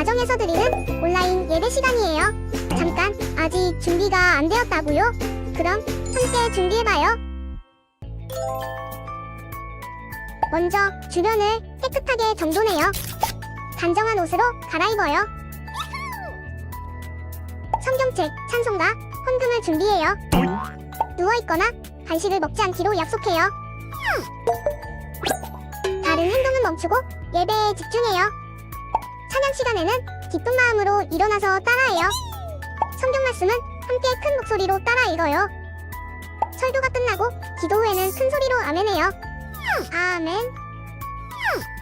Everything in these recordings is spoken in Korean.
가정에서 드리는 온라인 예배 시간이에요. 잠깐, 아직 준비가 안 되었다고요? 그럼 함께 준비해봐요. 먼저 주변을 깨끗하게 정돈해요. 단정한 옷으로 갈아입어요. 성경책, 찬송가, 헌금을 준비해요. 누워있거나 간식을 먹지 않기로 약속해요. 다른 행동은 멈추고 예배에 집중해요. 찬양 시간에는 기쁜 마음으로 일어나서 따라해요. 성경 말씀은 함께 큰 목소리로 따라 읽어요. 설교가 끝나고 기도 후에는 큰 소리로 아멘해요. 아멘.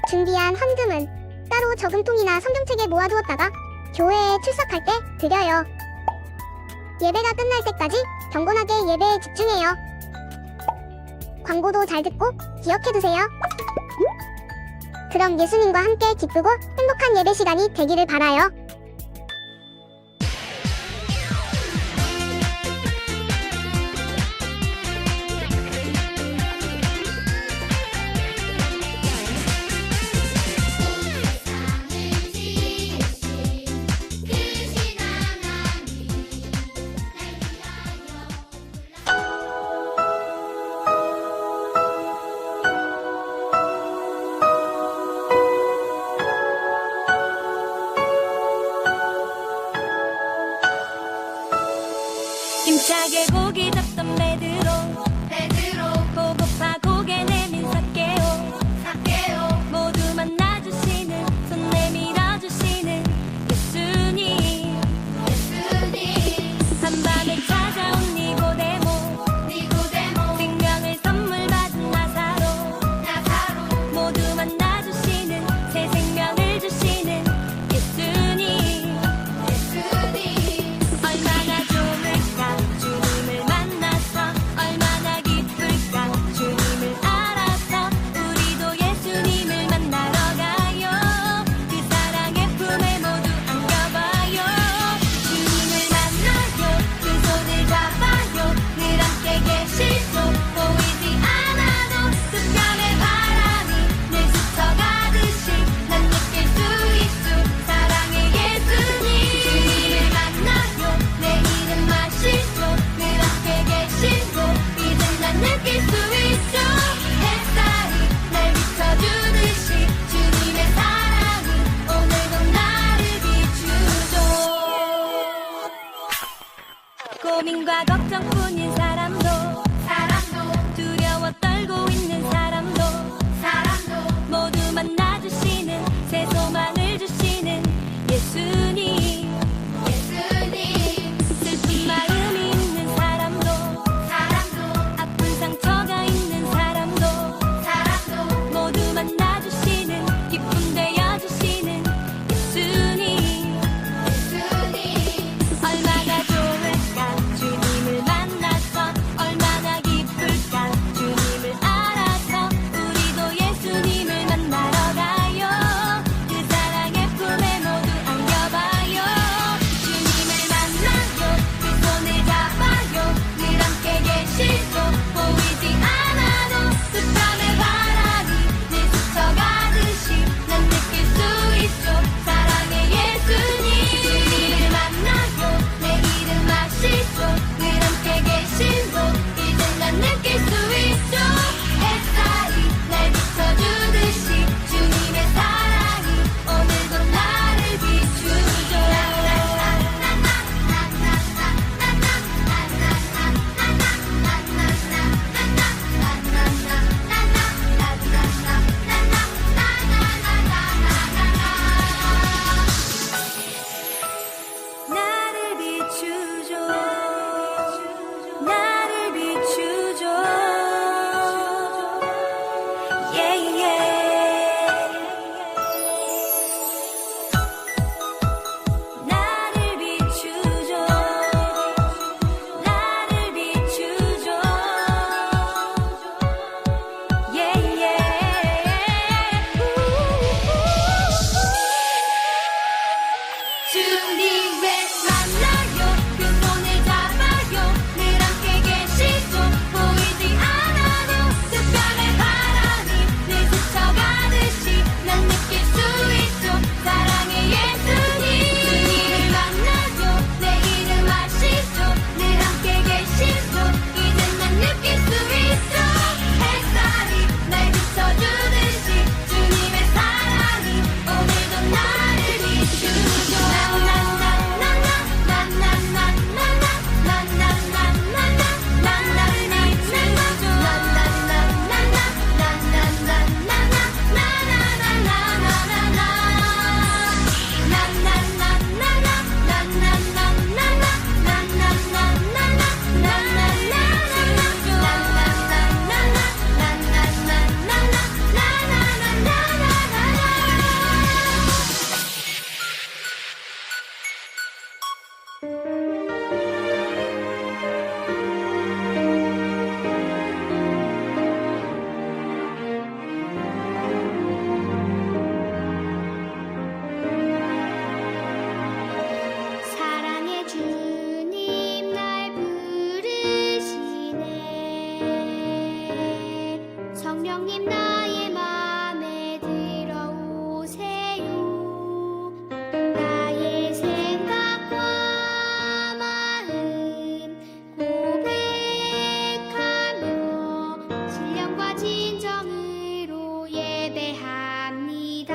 준비한 헌금은 따로 저금통이나 성경책에 모아두었다가 교회에 출석할 때 드려요. 예배가 끝날 때까지 경건하게 예배에 집중해요. 광고도 잘 듣고 기억해두세요. 그럼 예수님과 함께 기쁘고 행복한 예배 시간이 되기를 바라요. 힘차게 고기 잡던 베드로 보고파 고개 내민 삭개오 모두 만나주시는 손 내밀어주시는 예수님 한밤에 찾아온 니고데모 생명을 선물 받은 나사로 모두 만나주시는 새 생명을 주시는 예수님 얼마나 좋을까 주님을 만나서 얼마나 기쁠까 주님을 알아서 우리도 예수님을 만나러 가요. 그 사랑의 품에 모두 안겨봐요. 주님을 만나요. 그 손을 잡아요. 늘 함께 계시죠. 보이지 않아도 그 편의 바람이 늘 스쳐가듯이 난 느낄 수 있죠. 사랑의 예수님 주님을 만나요. 내 이름 마시죠. 늘 함께 계시고 이젠 난 느낄 수 있죠. 햇살이 날 비춰주듯이 주님의 사랑이 오늘도 나를 비추죠. 고민과 걱정뿐인 사람도 두려워 떨고 있는 사람도 모두 만나주시는 새 소망을 주시는 예수님 슬픈 마음이 있는 사람도 아픈 상처가 있는 사람도 모두 만나주시는 기쁨 되어주시는 예수님 얼마나 좋을까 주님을 만나서 얼마나 기쁠까 주님을 알아서 우리도 예수님을 만나러 가요. 그 사랑의 품에 모두 안겨봐요. 주님을 만나요. 그 손을 잡아요. 늘 함께 계시죠. 보이지 않아도 그 밤의 바람이 늘 스쳐가듯이 난 느낄 수 있죠. 사랑의 예수님 주님을 만나요. 내 이름 아시죠. 늘 함께 계시고 이젠 난 느낄 수 있죠. 햇살이 날 비춰주듯이 주님의 사랑이 오늘도 나를 비추죠. 나를 비추죠. 나를 비추죠. Yeah, yeah. 나를 비추죠. 나를 비추죠. Yeah, yeah. 주님을 만나요. 그 손을 잡아요. 늘 함께 계시죠. 보이지 않아도 그 편의 바람이 늘 스쳐 나의 맘에 들어오세요. 나의 생각과 마음 고백하며 신령과 진정으로 예배합니다.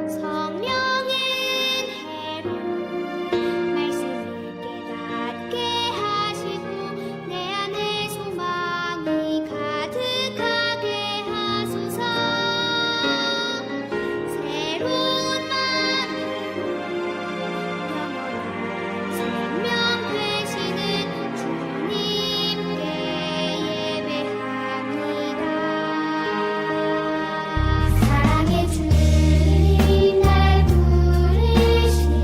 성령은 해로 말씀을 깨닫게 하시고 내 안에 소망이 가득하게 하소서. 새로운 마음으로 영원한 생명 되시는 주님께 예배합니다. 사랑의 주님 날 부르시네.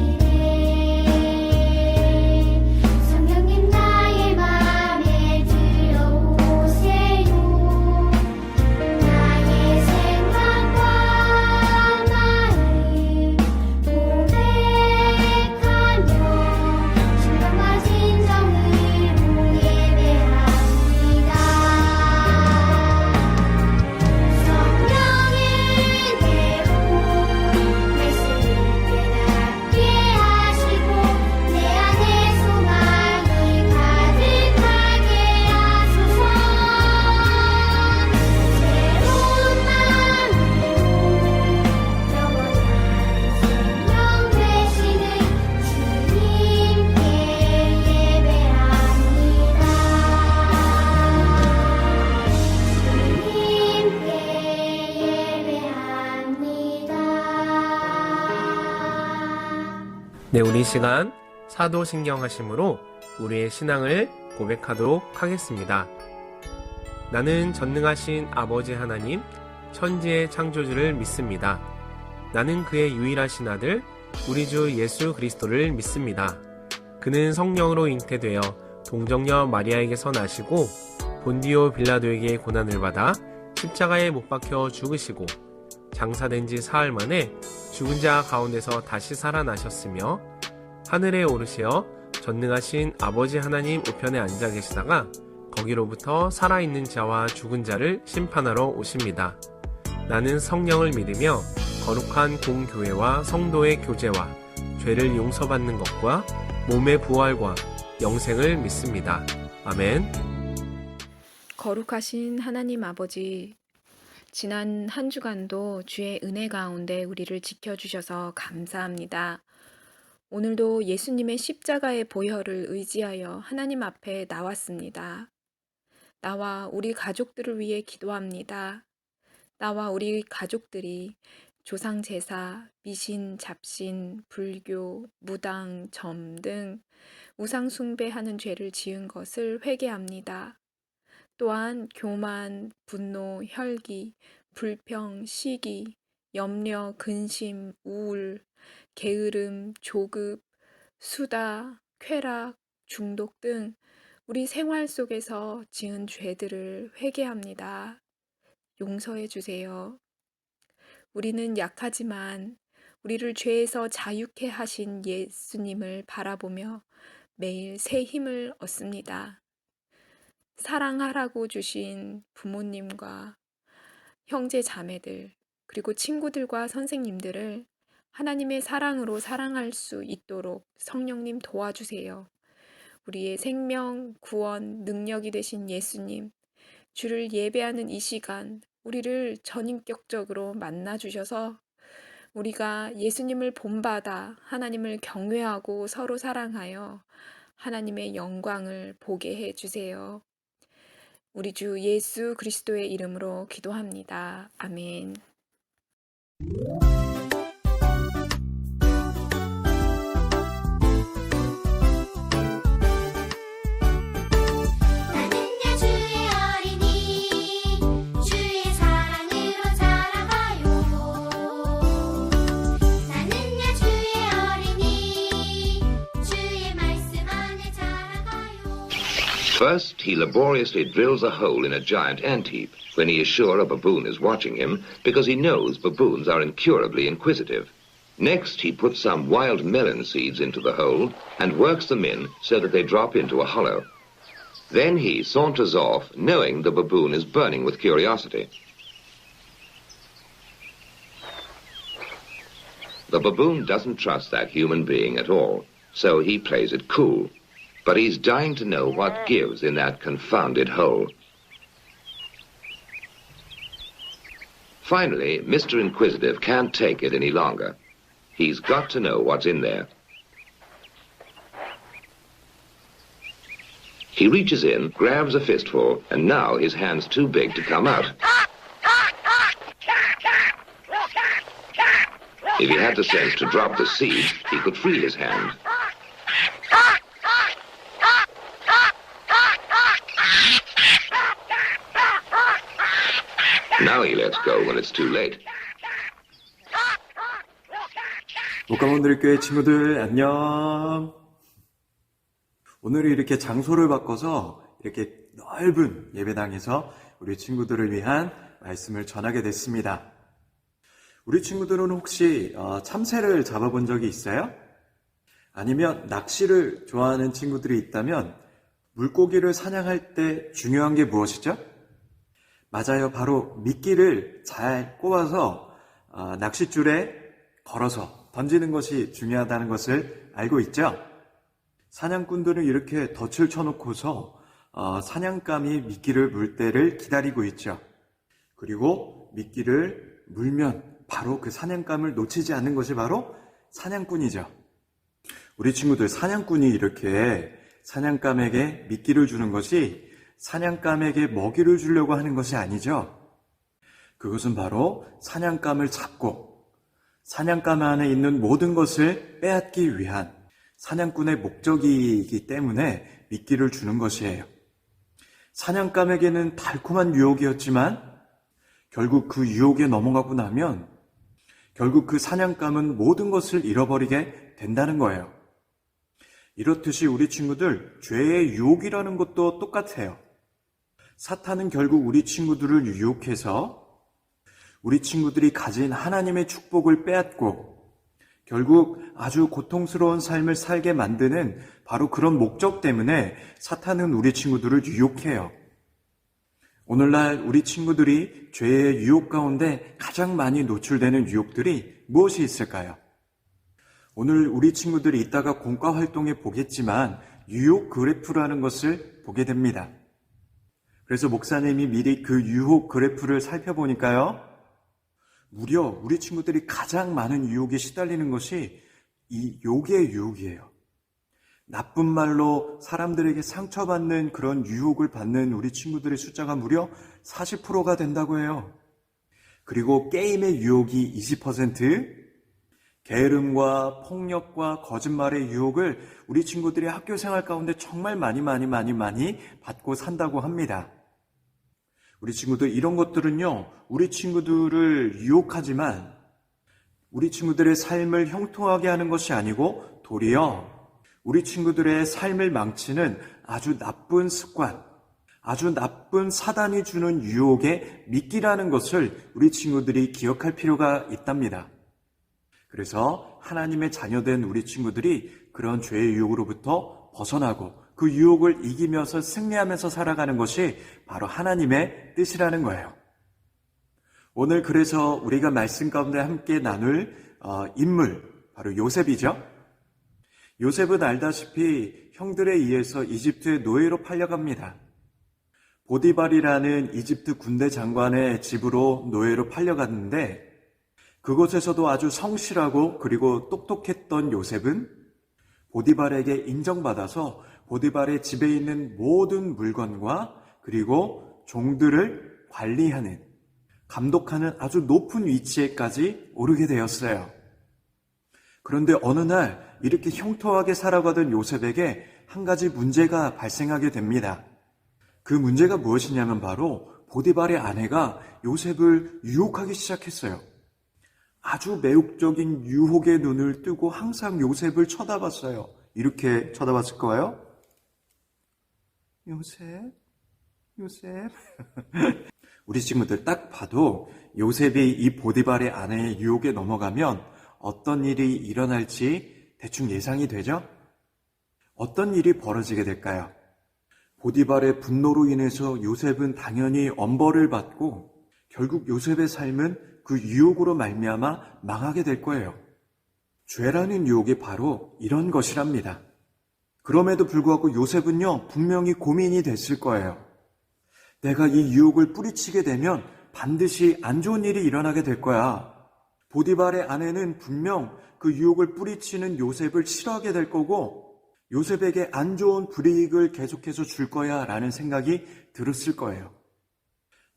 성령님 나의 맘에 들어오세요. 나의 생각과 마음 고백하며 신령과 진정으로 예배합니다. 성령은 해로 말씀을 깨닫게 하시고 내 안에 소망이 가득하게 하소서. 새로운 마음으로 영원한 생명 되시는 주님께 예배합니다. 네, 우리 시간 사도신경 하심으로 우리의 신앙을 고백하도록 하겠습니다. 나는 전능하신 아버지 하나님, 천지의 창조주를 믿습니다. 나는 그의 유일하신 아들, 우리 주 예수 그리스도를 믿습니다. 그는 성령으로 잉태되어 동정녀 마리아에게서 나시고 본디오 빌라도에게 고난을 받아 십자가에 못 박혀 죽으시고 장사된 지 사흘 만에 죽은 자 가운데서 다시 살아나셨으며 하늘에 오르시어 전능하신 아버지 하나님 우편에 앉아 계시다가 거기로부터 살아있는 자와 죽은 자를 심판하러 오십니다. 나는 성령을 믿으며 거룩한 공교회와 성도의 교제와 죄를 용서받는 것과 몸의 부활과 영생을 믿습니다. 아멘. 거룩하신 하나님 아버지, 지난 한 주간도 주의 은혜 가운데 우리를 지켜주셔서 감사합니다. 오늘도 예수님의 십자가의 보혈을 의지하여 하나님 앞에 나왔습니다. 나와 우리 가족들을 위해 기도합니다. 나와 우리 가족들이 조상제사, 미신, 잡신, 불교, 무당, 점 등 우상 숭배하는 죄를 지은 것을 회개합니다. 또한 교만, 분노, 혈기, 불평, 시기, 염려, 근심, 우울, 게으름, 조급, 수다, 쾌락, 중독 등 우리 생활 속에서 지은 죄들을 회개합니다. 용서해 주세요. 우리는 약하지만 우리를 죄에서 자유케 하신 예수님을 바라보며 매일 새 힘을 얻습니다. 사랑하라고 주신 부모님과 형제 자매들, 그리고 친구들과 선생님들을 하나님의 사랑으로 사랑할 수 있도록 성령님 도와주세요. 우리의 생명, 구원, 능력이 되신 예수님, 주를 예배하는 이 시간 우리를 전인격적으로 만나주셔서 우리가 예수님을 본받아 하나님을 경외하고 서로 사랑하여 하나님의 영광을 보게 해주세요. 우리 주 예수 그리스도의 이름으로 기도합니다. 아멘. 나는야 주의 어린이 주의 사랑으로 자라가요. 나는야 주의 어린이 주의 말씀 안에 자라가요. First, he laboriously drills a hole in a giant ant heap when he is sure a baboon is watching him, because he knows baboons are incurably inquisitive. Next, he puts some wild melon seeds into the hole and works them in so that they drop into a hollow. Then he saunters off, knowing the baboon is burning with curiosity. The baboon doesn't trust that human being at all, so he plays it cool. But he's dying to know what gives in that confounded hole. Finally, Mr. Inquisitive can't take it any longer. He's got to know what's in there. He reaches in, grabs a fistful, and now his hand's too big to come out. If he had the sense to drop the seed, he could free his hand. Now he lets go when it's too late. 목가원들교회 친구들 안녕. 오늘 이렇게 장소를 바꿔서 이렇게 넓은 예배당에서 우리 친구들을 위한 말씀을 전하게 됐습니다. 우리 친구들은 혹시 참새를 잡아본 적이 있어요? 아니면 낚시를 좋아하는 친구들이 있다면 물고기를 사냥할 때 중요한 게 무엇이죠? 맞아요. 바로 미끼를 잘 꼽아서 낚싯줄에 걸어서 던지는 것이 중요하다는 것을 알고 있죠? 사냥꾼들은 이렇게 덫을 쳐놓고서 사냥감이 미끼를 물 때를 기다리고 있죠. 그리고 미끼를 물면 바로 그 사냥감을 놓치지 않는 것이 바로 사냥꾼이죠. 우리 친구들, 사냥꾼이 이렇게 사냥감에게 미끼를 주는 것이 사냥감에게 먹이를 주려고 하는 것이 아니죠. 그것은 바로 사냥감을 잡고 사냥감 안에 있는 모든 것을 빼앗기 위한 사냥꾼의 목적이기 때문에 미끼를 주는 것이에요. 사냥감에게는 달콤한 유혹이었지만 결국 그 유혹에 넘어가고 나면 결국 그 사냥감은 모든 것을 잃어버리게 된다는 거예요. 이렇듯이 우리 친구들, 죄의 유혹이라는 것도 똑같아요. 사탄은 결국 우리 친구들을 유혹해서 우리 친구들이 가진 하나님의 축복을 빼앗고 결국 아주 고통스러운 삶을 살게 만드는 바로 그런 목적 때문에 사탄은 우리 친구들을 유혹해요. 오늘날 우리 친구들이 죄의 유혹 가운데 가장 많이 노출되는 유혹들이 무엇이 있을까요? 오늘 우리 친구들이 이따가 공과 활동에 보겠지만 유혹 그래프라는 것을 보게 됩니다. 그래서 목사님이 미리 그 유혹 그래프를 살펴보니까요. 무려 우리 친구들이 가장 많은 유혹에 시달리는 것이 이 욕의 유혹이에요. 나쁜 말로 사람들에게 상처받는 그런 유혹을 받는 우리 친구들의 숫자가 무려 40%가 된다고 해요. 그리고 게임의 유혹이 20%, 게으름과 폭력과 거짓말의 유혹을 우리 친구들이 학교 생활 가운데 정말 많이 받고 산다고 합니다. 우리 친구들, 이런 것들은요, 우리 친구들을 유혹하지만 우리 친구들의 삶을 형통하게 하는 것이 아니고 도리어 우리 친구들의 삶을 망치는 아주 나쁜 습관, 아주 나쁜 사단이 주는 유혹에 미끼라는 것을 우리 친구들이 기억할 필요가 있답니다. 그래서 하나님의 자녀된 우리 친구들이 그런 죄의 유혹으로부터 벗어나고 그 유혹을 이기면서 승리하면서 살아가는 것이 바로 하나님의 뜻이라는 거예요. 오늘 그래서 우리가 말씀 가운데 함께 나눌 인물, 바로 요셉이죠. 요셉은 알다시피 형들에 의해서 이집트의 노예로 팔려갑니다. 보디발이라는 이집트 군대 장관의 집으로 노예로 팔려갔는데 그곳에서도 아주 성실하고 그리고 똑똑했던 요셉은 보디발에게 인정받아서 보디발의 집에 있는 모든 물건과 그리고 종들을 관리하는, 감독하는 아주 높은 위치에까지 오르게 되었어요. 그런데 어느 날 이렇게 형통하게 살아가던 요셉에게 한 가지 문제가 발생하게 됩니다. 그 문제가 무엇이냐면 바로 보디발의 아내가 요셉을 유혹하기 시작했어요. 아주 매혹적인 유혹의 눈을 뜨고 항상 요셉을 쳐다봤어요. 이렇게 쳐다봤을 거예요. 요셉. 우리 친구들 딱 봐도 요셉이 이 보디발의 아내의 유혹에 넘어가면 어떤 일이 일어날지 대충 예상이 되죠? 어떤 일이 벌어지게 될까요? 보디발의 분노로 인해서 요셉은 당연히 엄벌을 받고 결국 요셉의 삶은 그 유혹으로 말미암아 망하게 될 거예요. 죄라는 유혹이 바로 이런 것이랍니다. 그럼에도 불구하고 요셉은요, 분명히 고민이 됐을 거예요. 내가 이 유혹을 뿌리치게 되면 반드시 안 좋은 일이 일어나게 될 거야. 보디발의 아내는 분명 그 유혹을 뿌리치는 요셉을 싫어하게 될 거고 요셉에게 안 좋은 불이익을 계속해서 줄 거야 라는 생각이 들었을 거예요.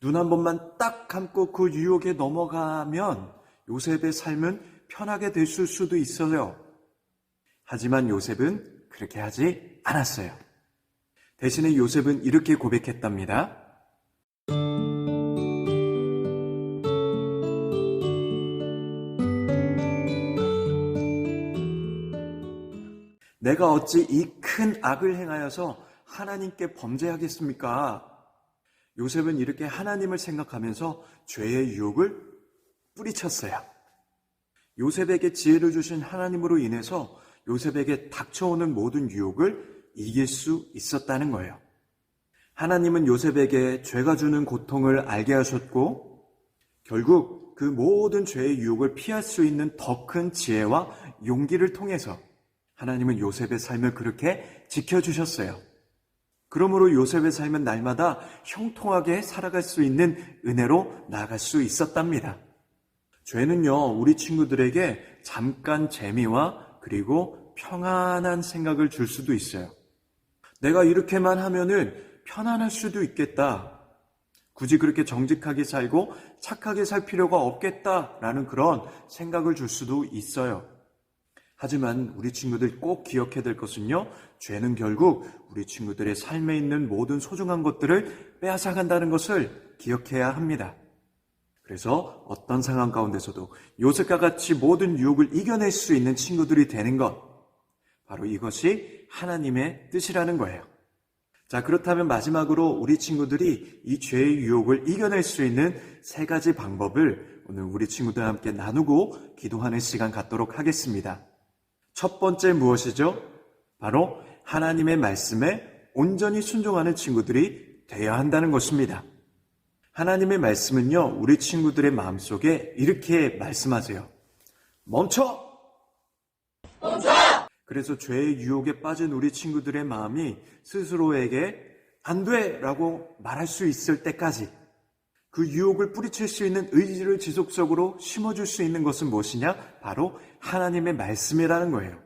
눈 한 번만 딱 감고 그 유혹에 넘어가면 요셉의 삶은 편하게 됐을 수도 있어요. 하지만 요셉은 그렇게 하지 않았어요. 대신에 요셉은 이렇게 고백했답니다. 내가 어찌 이 큰 악을 행하여서 하나님께 범죄하겠습니까? 요셉은 이렇게 하나님을 생각하면서 죄의 유혹을 뿌리쳤어요. 요셉에게 지혜를 주신 하나님으로 인해서 요셉에게 닥쳐오는 모든 유혹을 이길 수 있었다는 거예요. 하나님은 요셉에게 죄가 주는 고통을 알게 하셨고 결국 그 모든 죄의 유혹을 피할 수 있는 더 큰 지혜와 용기를 통해서 하나님은 요셉의 삶을 그렇게 지켜주셨어요. 그러므로 요셉의 삶은 날마다 형통하게 살아갈 수 있는 은혜로 나아갈 수 있었답니다. 죄는요, 우리 친구들에게 잠깐 재미와 그리고 평안한 생각을 줄 수도 있어요. 내가 이렇게만 하면은 편안할 수도 있겠다. 굳이 그렇게 정직하게 살고 착하게 살 필요가 없겠다라는 그런 생각을 줄 수도 있어요. 하지만 우리 친구들 꼭 기억해야 될 것은요, 죄는 결국 우리 친구들의 삶에 있는 모든 소중한 것들을 빼앗아간다는 것을 기억해야 합니다. 그래서 어떤 상황 가운데서도 요셉과 같이 모든 유혹을 이겨낼 수 있는 친구들이 되는 것, 바로 이것이 하나님의 뜻이라는 거예요. 자, 그렇다면 마지막으로 우리 친구들이 이 죄의 유혹을 이겨낼 수 있는 3가지 방법을 오늘 우리 친구들과 함께 나누고 기도하는 시간 갖도록 하겠습니다. 첫 번째 무엇이죠? 바로 하나님의 말씀에 온전히 순종하는 친구들이 되어야 한다는 것입니다. 하나님의 말씀은요, 우리 친구들의 마음속에 이렇게 말씀하세요. 멈춰! 그래서 죄의 유혹에 빠진 우리 친구들의 마음이 스스로에게 안 돼! 라고 말할 수 있을 때까지 그 유혹을 뿌리칠 수 있는 의지를 지속적으로 심어줄 수 있는 것은 무엇이냐? 바로 하나님의 말씀이라는 거예요.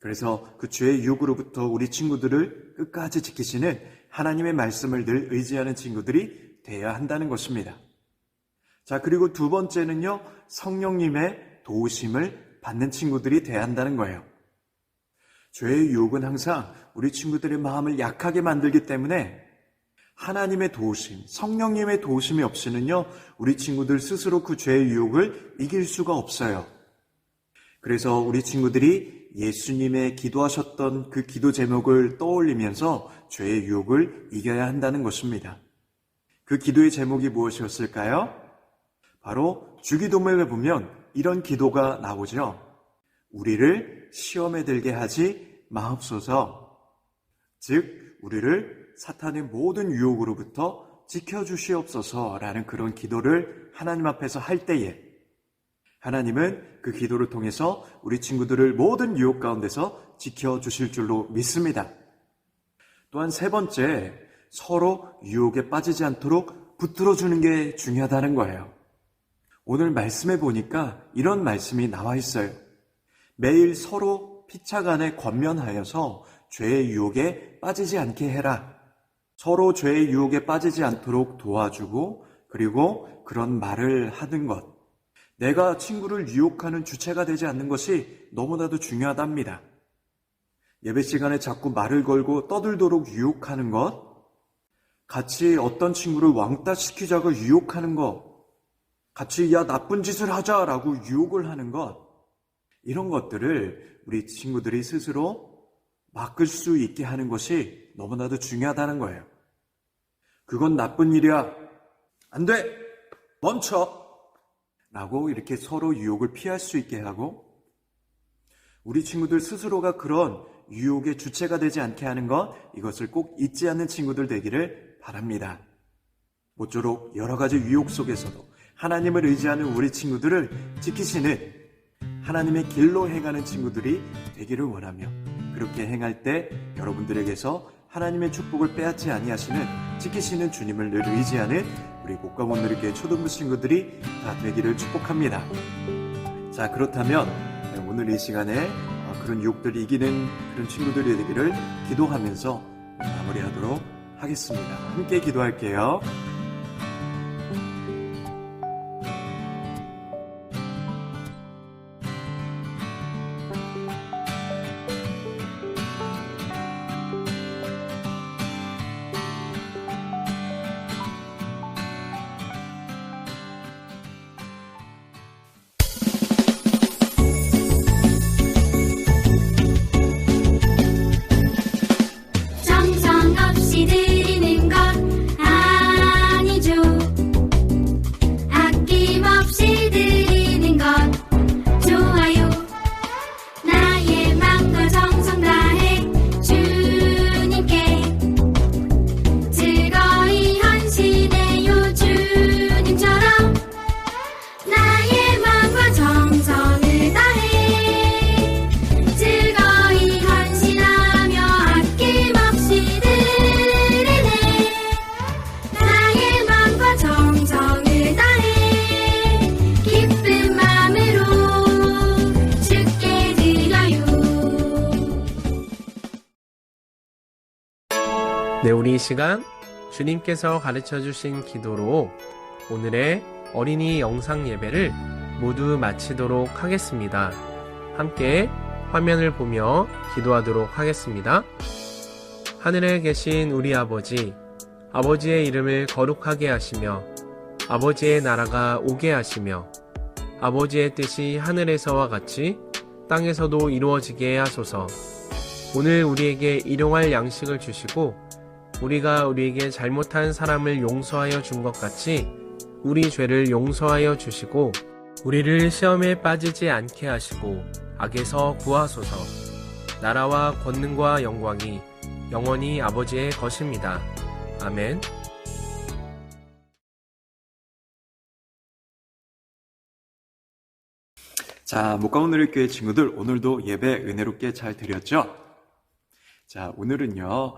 그래서 그 죄의 유혹으로부터 우리 친구들을 끝까지 지키시는 하나님의 말씀을 늘 의지하는 친구들이 되어야 한다는 것입니다. 자, 그리고 두 번째는요, 성령님의 도우심을 받는 친구들이 되어야 한다는 거예요. 죄의 유혹은 항상 우리 친구들의 마음을 약하게 만들기 때문에 하나님의 도우심, 성령님의 도우심이 없이는요, 우리 친구들 스스로 그 죄의 유혹을 이길 수가 없어요. 그래서 우리 친구들이 예수님의 기도하셨던 그 기도 제목을 떠올리면서 죄의 유혹을 이겨야 한다는 것입니다. 그 기도의 제목이 무엇이었을까요? 바로 주기도문에 보면 이런 기도가 나오죠. 우리를 시험에 들게 하지 마옵소서. 즉, 우리를 사탄의 모든 유혹으로부터 지켜주시옵소서라는 그런 기도를 하나님 앞에서 할 때에 하나님은 그 기도를 통해서 우리 친구들을 모든 유혹 가운데서 지켜주실 줄로 믿습니다. 또한 3번째, 서로 유혹에 빠지지 않도록 붙들어주는 게 중요하다는 거예요. 오늘 말씀에 보니까 이런 말씀이 나와 있어요. 매일 서로 피차간에 권면하여서 죄의 유혹에 빠지지 않게 해라. 서로 죄의 유혹에 빠지지 않도록 도와주고 그리고 그런 말을 하는 것. 내가 친구를 유혹하는 주체가 되지 않는 것이 너무나도 중요하답니다. 예배 시간에 자꾸 말을 걸고 떠들도록 유혹하는 것, 같이 어떤 친구를 왕따 시키자고 유혹하는 것, 같이 야 나쁜 짓을 하자라고 유혹을 하는 것, 이런 것들을 우리 친구들이 스스로 막을 수 있게 하는 것이 너무나도 중요하다는 거예요. 그건 나쁜 일이야. 안 돼. 멈춰. 라고 이렇게 서로 유혹을 피할 수 있게 하고 우리 친구들 스스로가 그런 유혹의 주체가 되지 않게 하는 것, 이것을 꼭 잊지 않는 친구들 되기를 바랍니다. 모쪼록 여러 가지 유혹 속에서도 하나님을 의지하는 우리 친구들을 지키시는 하나님의 길로 행하는 친구들이 되기를 원하며, 그렇게 행할 때 여러분들에게서 하나님의 축복을 빼앗지 아니하시는 지키시는 주님을 늘 의지하는 우리 목감 온누리교회 초등부 친구들이 다 되기를 축복합니다. 자, 그렇다면 오늘 이 시간에 그런 유혹들을 이기는 그런 친구들이 되기를 기도하면서 마무리하도록 하겠습니다. 함께 기도할게요. 정성 없이 드리는 것 아니죠. 아낌없이 드리는 것 좋아요. 나의 맘과 정성 다해 주님께 즐거이 헌신해요. 주님처럼 나의 맘과 정성을 다해 즐거이 헌신하며 아낌없이 드리네. 나의 맘과 정성을 다해 기쁜 마음으로 주께 드려요. 네, 우리 이 시간 주님께서 가르쳐 주신 기도로 오늘의 어린이 영상 예배를 모두 마치도록 하겠습니다. 함께 화면을 보며 기도하도록 하겠습니다. 하늘에 계신 우리 아버지, 아버지의 이름을 거룩하게 하시며 아버지의 나라가 오게 하시며 아버지의 뜻이 하늘에서와 같이 땅에서도 이루어지게 하소서. 오늘 우리에게 일용할 양식을 주시고 우리가 우리에게 잘못한 사람을 용서하여 준 것 같이 우리 죄를 용서하여 주시고 우리를 시험에 빠지지 않게 하시고 악에서 구하소서. 나라와 권능과 영광이 영원히 아버지의 것입니다. 아멘. 자, 목감 온누리교회 친구들, 오늘도 예배 은혜롭게 잘 드렸죠? 자, 오늘은요,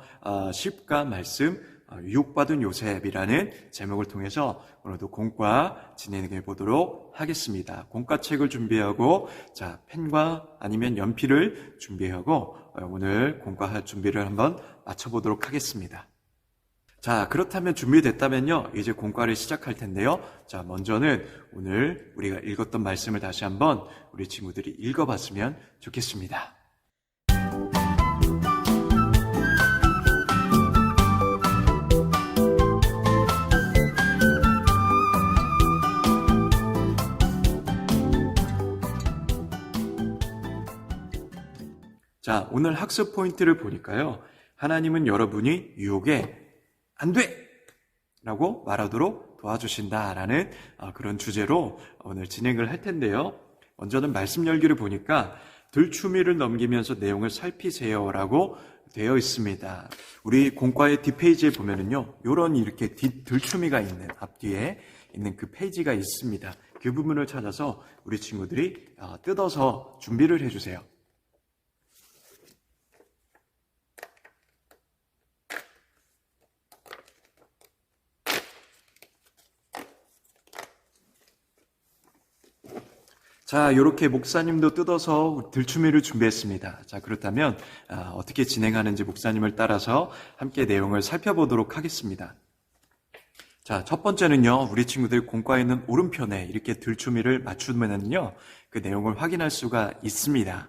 십가 말씀, 유혹받은 요셉이라는 제목을 통해서 오늘도 공과 진행해 보도록 하겠습니다. 공과책을 준비하고, 자, 펜과 아니면 연필을 준비하고, 오늘 공과 준비를 한번 마쳐보도록 하겠습니다. 자, 그렇다면 준비됐다면요, 이제 공과를 시작할 텐데요. 자, 먼저는 오늘 우리가 읽었던 말씀을 다시 한번 우리 친구들이 읽어봤으면 좋겠습니다. 자, 오늘 학습 포인트를 보니까요, 하나님은 여러분이 유혹에 안 돼! 라고 말하도록 도와주신다라는 그런 주제로 오늘 진행을 할 텐데요. 먼저는 말씀 열기를 보니까 들추미를 넘기면서 내용을 살피세요라고 되어 있습니다. 우리 공과의 뒷페이지에 보면은요, 요런 이렇게 들추미가 있는 앞뒤에 있는 그 페이지가 있습니다. 그 부분을 찾아서 우리 친구들이 뜯어서 준비를 해주세요. 자, 이렇게 목사님도 뜯어서 들추미를 준비했습니다. 자, 그렇다면 어떻게 진행하는지 목사님을 따라서 함께 내용을 살펴보도록 하겠습니다. 자, 첫 번째는요, 우리 친구들 공과에 있는 오른편에 이렇게 들추미를 맞추면은요, 그 내용을 확인할 수가 있습니다.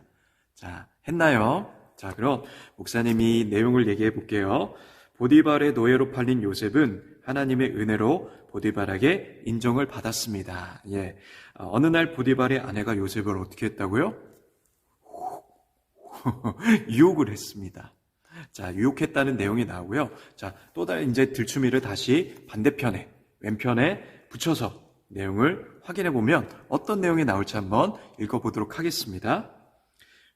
자, 했나요? 자, 그럼 목사님이 내용을 얘기해 볼게요. 보디발의 노예로 팔린 요셉은 하나님의 은혜로 보디발에게 인정을 받았습니다. 예. 어느 날 보디발의 아내가 요셉을 어떻게 했다고요? 유혹을 했습니다. 자, 유혹했다는 내용이 나오고요. 자, 또 다른 이제 들추미를 다시 반대편에, 왼편에 붙여서 내용을 확인해 보면 어떤 내용이 나올지 한번 읽어보도록 하겠습니다.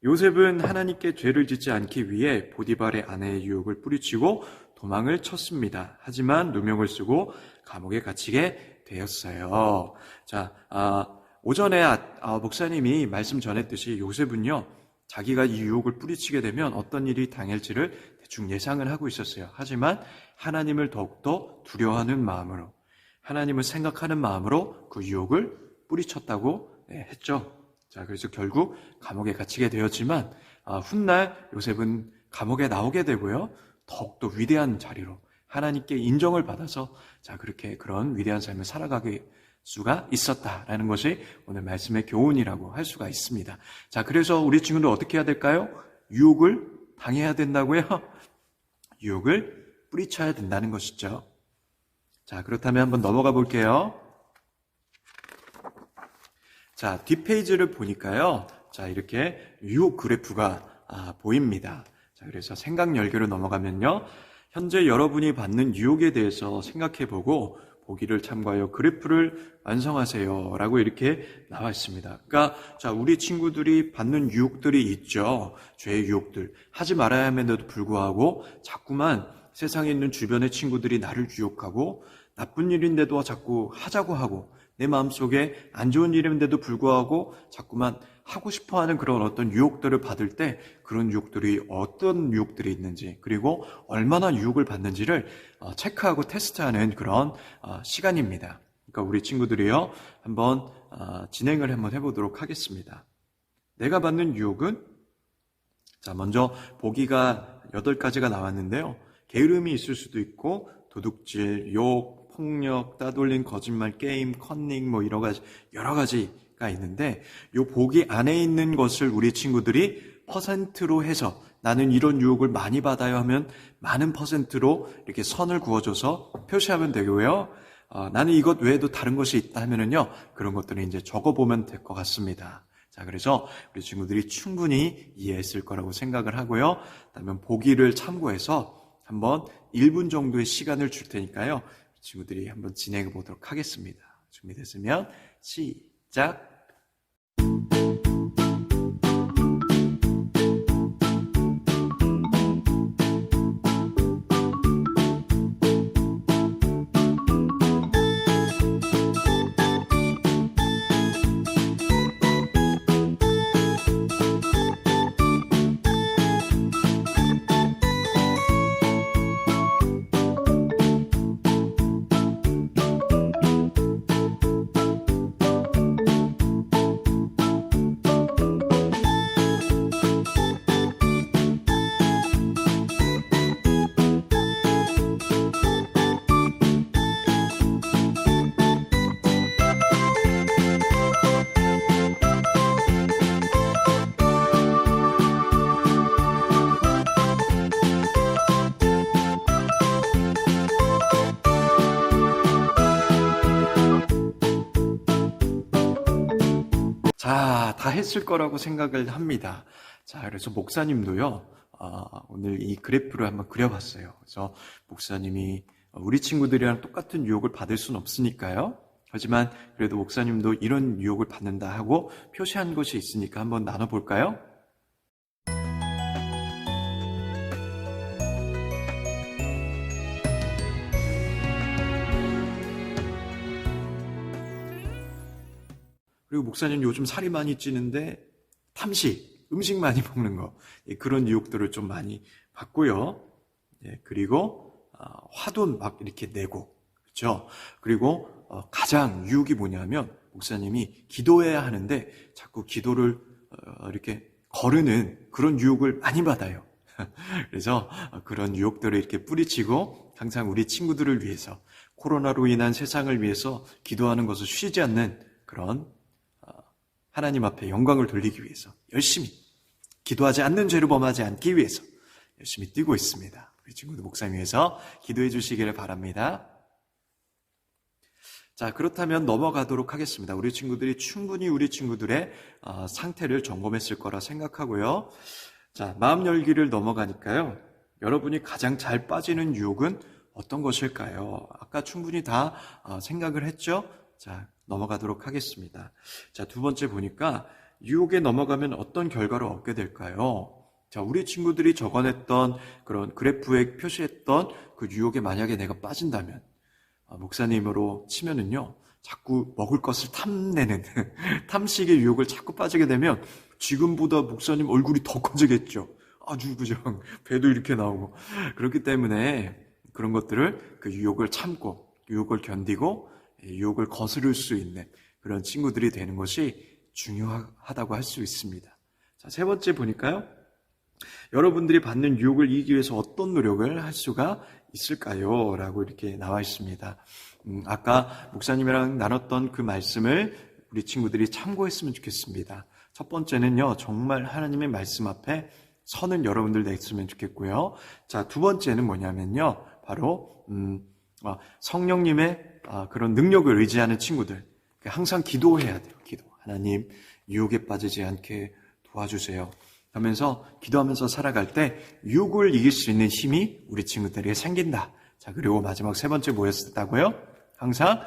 요셉은 하나님께 죄를 짓지 않기 위해 보디발의 아내의 유혹을 뿌리치고 도망을 쳤습니다. 하지만 누명을 쓰고 감옥에 갇히게 되었어요. 자, 오전에 목사님이 말씀 전했듯이 요셉은요, 자기가 이 유혹을 뿌리치게 되면 어떤 일이 당할지를 대충 예상을 하고 있었어요. 하지만 하나님을 더욱더 두려워하는 마음으로, 하나님을 생각하는 마음으로 그 유혹을 뿌리쳤다고 했죠. 자, 그래서 결국 감옥에 갇히게 되었지만 훗날 요셉은 감옥에 나오게 되고요, 더욱더 위대한 자리로 하나님께 인정을 받아서 그렇게 그런 위대한 삶을 살아가게 수가 있었다라는 것이 오늘 말씀의 교훈이라고 할 수가 있습니다. 자, 그래서 우리 친구들 어떻게 해야 될까요? 유혹을 당해야 된다고요? 유혹을 뿌리쳐야 된다는 것이죠. 자, 그렇다면 한번 넘어가 볼게요. 자, 뒷페이지를 보니까요, 자, 이렇게 유혹 그래프가 보입니다. 자, 그래서 생각 열기로 넘어가면요, 현재 여러분이 받는 유혹에 대해서 생각해보고 보기를 참고하여 그래프를 완성하세요 라고 이렇게 나와 있습니다. 그러니까 자, 우리 친구들이 받는 유혹들이 있죠. 죄의 유혹들. 하지 말아야 함에도 불구하고 자꾸만 세상에 있는 주변의 친구들이 나를 유혹하고 나쁜 일인데도 자꾸 하자고 하고 내 마음속에 안 좋은 일인데도 불구하고 자꾸만 하고 싶어하는 그런 어떤 유혹들을 받을 때 그런 유혹들이 어떤 유혹들이 있는지 그리고 얼마나 유혹을 받는지를 체크하고 테스트하는 그런 시간입니다. 그러니까 우리 친구들이요, 한번 진행을 한번 해보도록 하겠습니다. 내가 받는 유혹은, 자, 먼저 보기가 8가지가 나왔는데요. 게으름이 있을 수도 있고 도둑질, 욕, 폭력, 따돌림, 거짓말, 게임, 컨닝 뭐 여러 가지가 있는데 요 보기 안에 있는 것을 우리 친구들이 퍼센트로 해서 나는 이런 유혹을 많이 받아요 하면 많은 퍼센트로 이렇게 선을 그어줘서 표시하면 되고요. 나는 이것 외에도 다른 것이 있다 하면은요, 그런 것들을 이제 적어보면 될 것 같습니다. 자, 그래서 우리 친구들이 충분히 이해했을 거라고 생각을 하고요. 그다음에 보기를 참고해서 한번 1분 정도의 시간을 줄 테니까요, 친구들이 한번 진행해 보도록 하겠습니다. 준비됐으면 시작! 자, 다 했을 거라고 생각을 합니다. 자, 그래서 목사님도요, 오늘 이 그래프를 한번 그려봤어요. 그래서 목사님이 우리 친구들이랑 똑같은 유혹을 받을 수는 없으니까요. 하지만 그래도 목사님도 이런 유혹을 받는다 하고 표시한 것이 있으니까 한번 나눠볼까요? 그리고 목사님 요즘 살이 많이 찌는데 탐식, 음식 많이 먹는 거, 그런 유혹들을 좀 많이 받고요. 그리고 화돈 막 이렇게 내고, 그렇죠? 그리고 가장 유혹이 뭐냐면 목사님이 기도해야 하는데 자꾸 기도를 이렇게 거르는 그런 유혹을 많이 받아요. 그래서 그런 유혹들을 이렇게 뿌리치고 항상 우리 친구들을 위해서, 코로나로 인한 세상을 위해서 기도하는 것을 쉬지 않는 그런 하나님 앞에 영광을 돌리기 위해서 열심히 기도하지 않는 죄를 범하지 않기 위해서 열심히 뛰고 있습니다. 우리 친구들 목사님 위해서 기도해 주시기를 바랍니다. 자, 그렇다면 넘어가도록 하겠습니다. 우리 친구들이 충분히 우리 친구들의 상태를 점검했을 거라 생각하고요. 자, 마음 열기를 넘어가니까요. 여러분이 가장 잘 빠지는 유혹은 어떤 것일까요? 아까 충분히 다 생각을 했죠? 자, 넘어가도록 하겠습니다. 자, 두 번째 보니까 유혹에 넘어가면 어떤 결과를 얻게 될까요? 자, 우리 친구들이 적어냈던 그런 그래프에 표시했던 그 유혹에 만약에 내가 빠진다면, 목사님으로 치면은요, 자꾸 먹을 것을 탐내는, 탐식의 유혹을 자꾸 빠지게 되면 지금보다 목사님 얼굴이 더 커지겠죠. 아주 그냥 배도 이렇게 나오고. 그렇기 때문에 그런 것들을 그 유혹을 참고, 유혹을 견디고, 유혹을 거스를 수 있는 그런 친구들이 되는 것이 중요하다고 할 수 있습니다. 자, 세 번째 보니까요. 여러분들이 받는 유혹을 이기기 위해서 어떤 노력을 할 수가 있을까요? 라고 이렇게 나와 있습니다. 아까 목사님이랑 나눴던 그 말씀을 우리 친구들이 참고했으면 좋겠습니다. 첫 번째는요, 정말 하나님의 말씀 앞에 선을 여러분들 냈으면 좋겠고요. 자, 두 번째는 뭐냐면요, 바로 성령님의 그런 능력을 의지하는 친구들, 항상 기도해야 돼요. 기도. 하나님, 유혹에 빠지지 않게 도와주세요 하면서 기도하면서 살아갈 때 유혹을 이길 수 있는 힘이 우리 친구들에게 생긴다. 자, 그리고 마지막 세 번째 뭐였다고요? 항상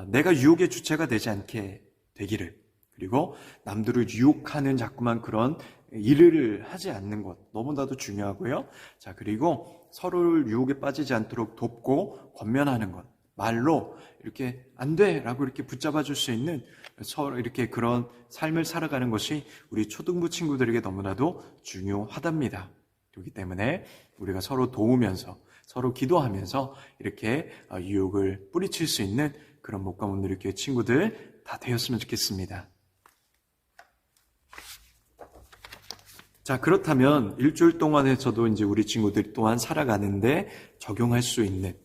내가 유혹의 주체가 되지 않게 되기를, 그리고 남들을 유혹하는 자꾸만 그런 일을 하지 않는 것, 너무나도 중요하고요. 자, 그리고 서로를 유혹에 빠지지 않도록 돕고 권면하는 것, 말로 이렇게 안 돼! 라고 이렇게 붙잡아 줄 수 있는 서로 이렇게 그런 삶을 살아가는 것이 우리 초등부 친구들에게 너무나도 중요하답니다. 그렇기 때문에 우리가 서로 도우면서, 서로 기도하면서 이렇게 유혹을 뿌리칠 수 있는 그런 목감 오늘 이렇게 친구들 다 되었으면 좋겠습니다. 자, 그렇다면 일주일 동안에서도 이제 우리 친구들 또한 살아가는데 적용할 수 있는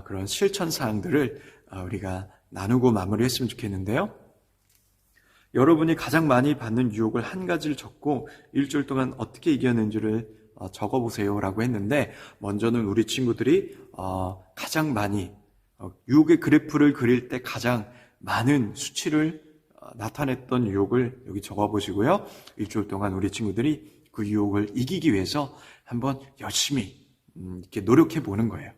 그런 실천 사항들을 우리가 나누고 마무리했으면 좋겠는데요. 여러분이 가장 많이 받는 유혹을 한 가지를 적고 일주일 동안 어떻게 이겼는지를 적어보세요라고 했는데, 먼저는 우리 친구들이 가장 많이 유혹의 그래프를 그릴 때 가장 많은 수치를 나타냈던 유혹을 여기 적어보시고요. 일주일 동안 우리 친구들이 그 유혹을 이기기 위해서 한번 열심히 이렇게 노력해 보는 거예요.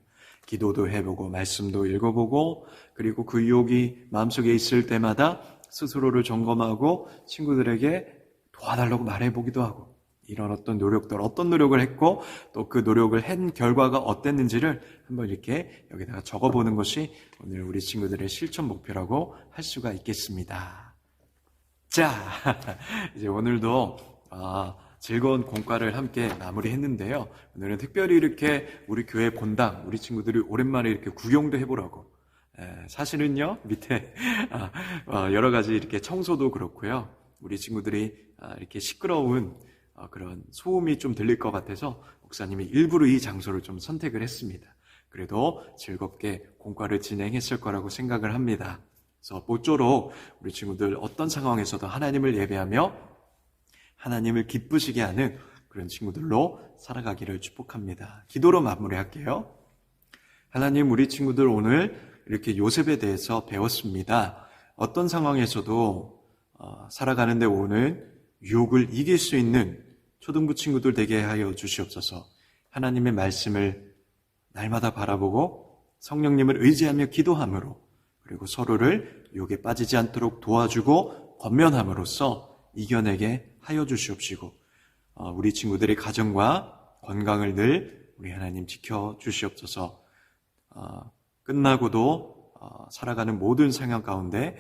기도도 해보고 말씀도 읽어보고, 그리고 그 유혹이 마음속에 있을 때마다 스스로를 점검하고 친구들에게 도와달라고 말해보기도 하고, 이런 어떤 노력을 했고 또 그 노력을 한 결과가 어땠는지를 한번 이렇게 여기다가 적어보는 것이 오늘 우리 친구들의 실천 목표라고 할 수가 있겠습니다. 자, 이제 오늘도 즐거운 공과를 함께 마무리했는데요. 오늘은 특별히 이렇게 우리 교회 본당, 우리 친구들이 오랜만에 이렇게 구경도 해보라고. 사실은요, 밑에 여러 가지 이렇게 청소도 그렇고요. 우리 친구들이 이렇게 시끄러운 그런 소음이 좀 들릴 것 같아서 목사님이 일부러 이 장소를 좀 선택을 했습니다. 그래도 즐겁게 공과를 진행했을 거라고 생각을 합니다. 그래서 모쪼록 우리 친구들 어떤 상황에서도 하나님을 예배하며 하나님을 기쁘시게 하는 그런 친구들로 살아가기를 축복합니다. 기도로 마무리할게요. 하나님, 우리 친구들 오늘 이렇게 요셉에 대해서 배웠습니다. 어떤 상황에서도 살아가는데 오는 유혹을 이길 수 있는 초등부 친구들 되게 하여 주시옵소서. 하나님의 말씀을 날마다 바라보고 성령님을 의지하며 기도함으로, 그리고 서로를 유혹에 빠지지 않도록 도와주고 권면함으로써 이겨내게 하여 주시옵시고, 우리 친구들의 가정과 건강을 늘 우리 하나님 지켜 주시옵소서. 끝나고도 살아가는 모든 상황 가운데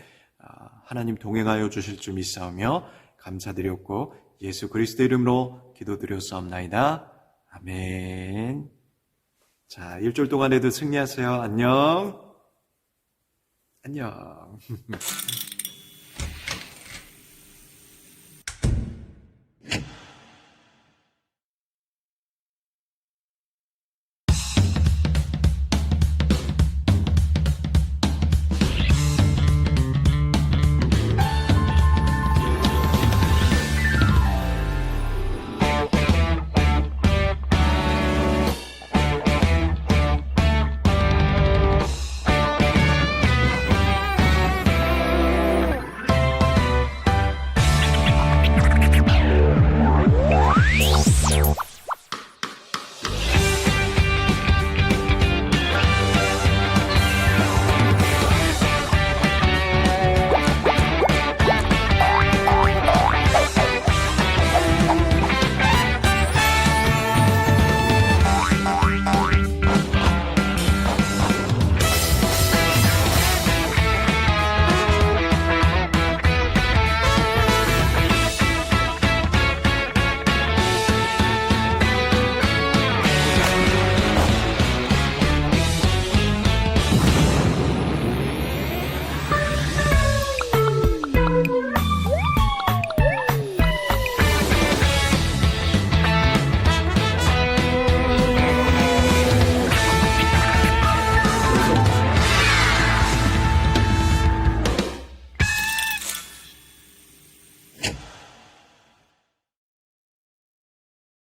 하나님 동행하여 주실 줄 믿사오며 감사드렸고 예수 그리스도 이름으로 기도드렸사옵나이다. 아멘. 자, 일주일 동안에도 승리하세요. 안녕. 안녕.